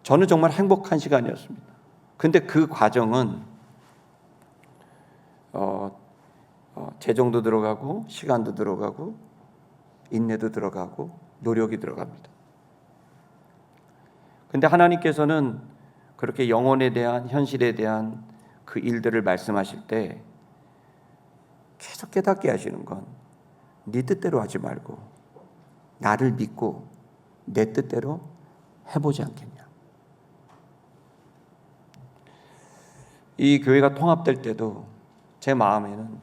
저는 정말 행복한 시간이었습니다. 근데 그 과정은 재정도 들어가고 시간도 들어가고 인내도 들어가고 노력이 들어갑니다. 근데 하나님께서는 그렇게 영혼에 대한, 현실에 대한 그 일들을 말씀하실 때 계속 깨닫게 하시는 건, 네 뜻대로 하지 말고 나를 믿고 내 뜻대로 해보지 않겠냐. 이 교회가 통합될 때도 제 마음에는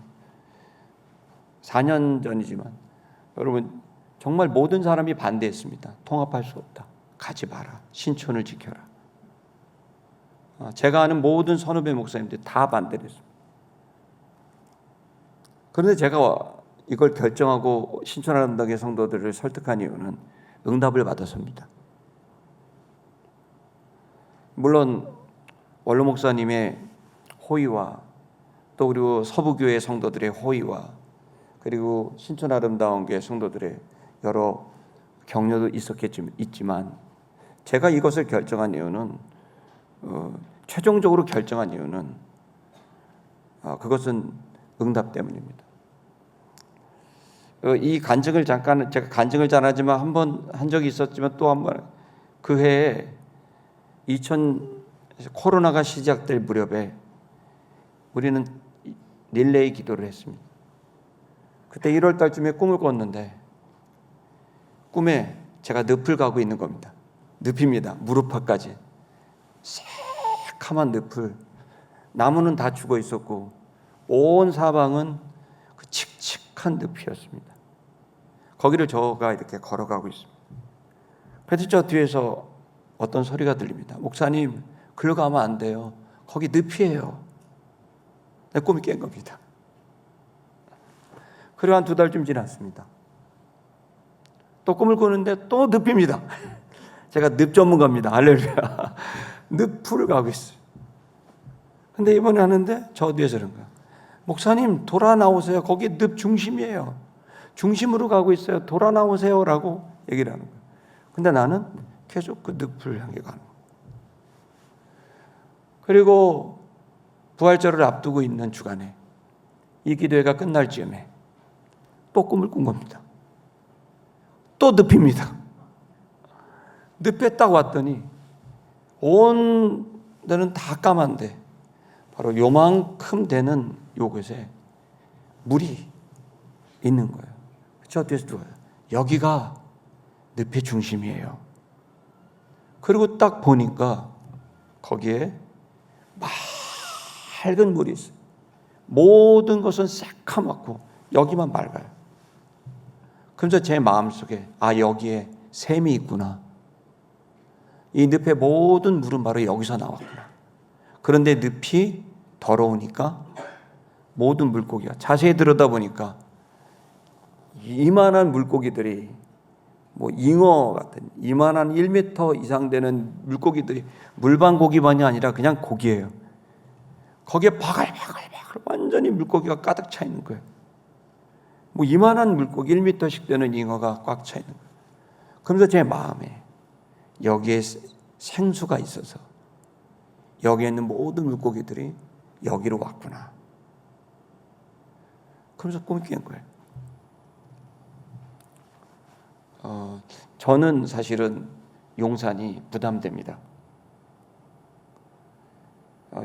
4년 전이지만, 여러분 정말 모든 사람이 반대했습니다. 통합할 수 없다. 가지 마라. 신촌을 지켜라. 제가 아는 모든 선후배 목사님들 다 반대를 했습니다. 그런데 제가 이걸 결정하고 신촌아름다운 성도들을 설득한 이유는 응답을 받아서입니다. 물론 원로 목사님의 호의와 또 그리고 서부교회 성도들의 호의와 그리고 신촌아름다운 교회 성도들의 여러 격려도 있지만 제가 이것을 결정한 이유는 최종적으로 결정한 이유는 그것은 응답 때문입니다. 이 간증을 잠깐 제가 간증을 잘 하지만 한 번 한 적이 있었지만 또 한 번 그 해에 코로나가 시작될 무렵에 우리는 릴레이 기도를 했습니다. 그때 1월 달쯤에 꿈을 꿨는데 꿈에 제가 늪을 가고 있는 겁니다. 늪입니다. 무릎팍까지 새카만 늪을, 나무는 다 죽어 있었고 온 사방은 그 칙칙한 늪이었습니다. 거기를 저가 이렇게 걸어가고 있습니다. 그래서 저 뒤에서 어떤 소리가 들립니다. 목사님, 글로 가면 안 돼요. 거기 늪이에요. 내 꿈이 깬 겁니다. 그리고 한 2달쯤 지났습니다. 또 꿈을 꾸는데 또 늪입니다. 제가 늪 전문가입니다. 할렐루야. 늪을 가고 있어요. 근데 이번에 하는데 저 뒤에서 그런 거야. 목사님, 돌아 나오세요. 거기 늪 중심이에요. 중심으로 가고 있어요. 돌아 나오세요라고 얘기를 하는 거예요. 근데 나는 계속 그 늪을 향해 가는 거예요. 그리고 부활절을 앞두고 있는 주간에 이 기도회가 끝날 즈음에 또 꿈을 꾼 겁니다. 또 늪입니다. 늪에 딱 왔더니 온 데는 다 까만데 바로 요만큼 되는 요것에 물이 있는 거예요. 저 뒤에서 누워요. 여기가 늪의 중심이에요. 그리고 딱 보니까 거기에 맑은 물이 있어요. 모든 것은 새카맣고 여기만 맑아요. 그래서 제 마음속에 여기에 샘이 있구나. 이 늪의 모든 물은 바로 여기서 나왔구나. 그런데 늪이 더러우니까 모든 물고기가 자세히 들여다보니까 이만한 물고기들이 잉어 같은 이만한 1m 이상 되는 물고기들이 물반 고기만이 아니라 그냥 고기예요. 거기에 바글바글 완전히 물고기가 가득 차 있는 거예요. 이만한 물고기 1m씩 되는 잉어가 꽉 차 있는 거예요. 그러면서 제 마음에 여기에 생수가 있어서 여기에 있는 모든 물고기들이 여기로 왔구나. 그러면서 꿈이 깬 거예요. 저는 사실은 용산이 부담됩니다.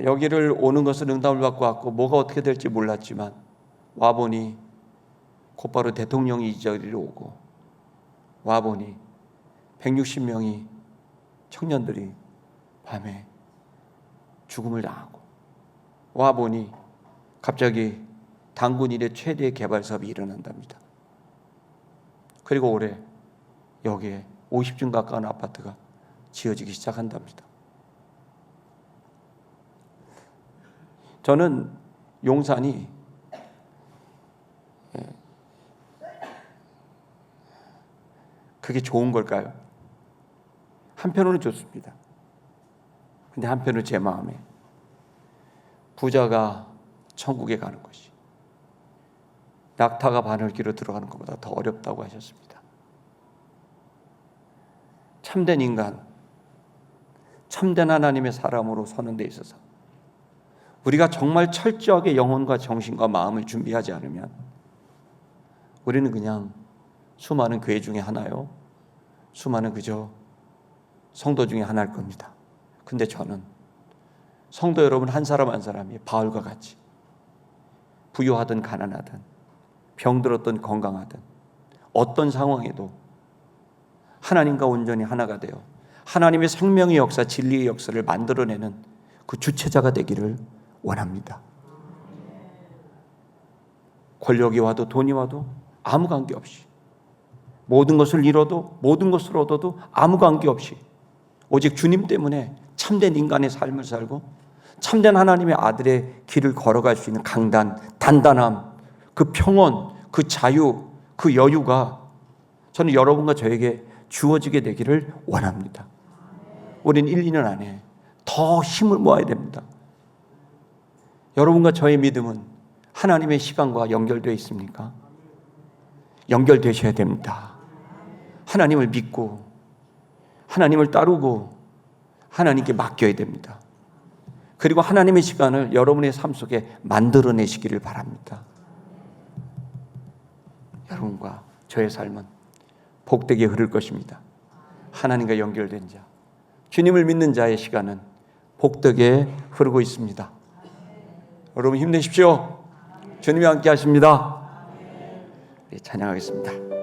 여기를 오는 것은 응답을 받고 왔고 뭐가 어떻게 될지 몰랐지만 와보니 곧바로 대통령이 이 자리로 오고 와보니 160명이 청년들이 밤에 죽음을 당하고 와보니 갑자기 단군 이래 최대의 개발 사업이 일어난답니다. 그리고 올해 여기에 50층 가까운 아파트가 지어지기 시작한답니다. 저는 용산이 그게 좋은 걸까요? 한편으로는 좋습니다. 근데 한편으로 제 마음에 부자가 천국에 가는 것이 낙타가 바늘기로 들어가는 것보다 더 어렵다고 하셨습니다. 참된 인간, 참된 하나님의 사람으로 서는 데 있어서 우리가 정말 철저하게 영혼과 정신과 마음을 준비하지 않으면 우리는 그냥 수많은 교회 중에 하나요. 수많은 그저 성도 중에 하나일 겁니다. 근데 저는 성도 여러분 한 사람 한 사람이 바울과 같이 부유하든 가난하든 병들었든 건강하든 어떤 상황에도 하나님과 온전히 하나가 되어 하나님의 생명의 역사, 진리의 역사를 만들어내는 그 주체자가 되기를 원합니다. 권력이 와도 돈이 와도 아무 관계없이 모든 것을 잃어도 모든 것을 얻어도 아무 관계없이 오직 주님 때문에 참된 인간의 삶을 살고 참된 하나님의 아들의 길을 걸어갈 수 있는 강단, 단단함, 그 평온, 그 자유, 그 여유가 저는 여러분과 저에게 주어지게 되기를 원합니다. 우리는 1, 2년 안에 더 힘을 모아야 됩니다. 여러분과 저의 믿음은 하나님의 시간과 연결되어 있습니까? 연결되셔야 됩니다. 하나님을 믿고 하나님을 따르고 하나님께 맡겨야 됩니다. 그리고 하나님의 시간을 여러분의 삶 속에 만들어내시기를 바랍니다. 여러분과 저의 삶은 복되게 흐를 것입니다. 하나님과 연결된 자, 주님을 믿는 자의 시간은 복되게 흐르고 있습니다. 여러분 힘내십시오. 주님이 함께 하십니다. 네, 찬양하겠습니다.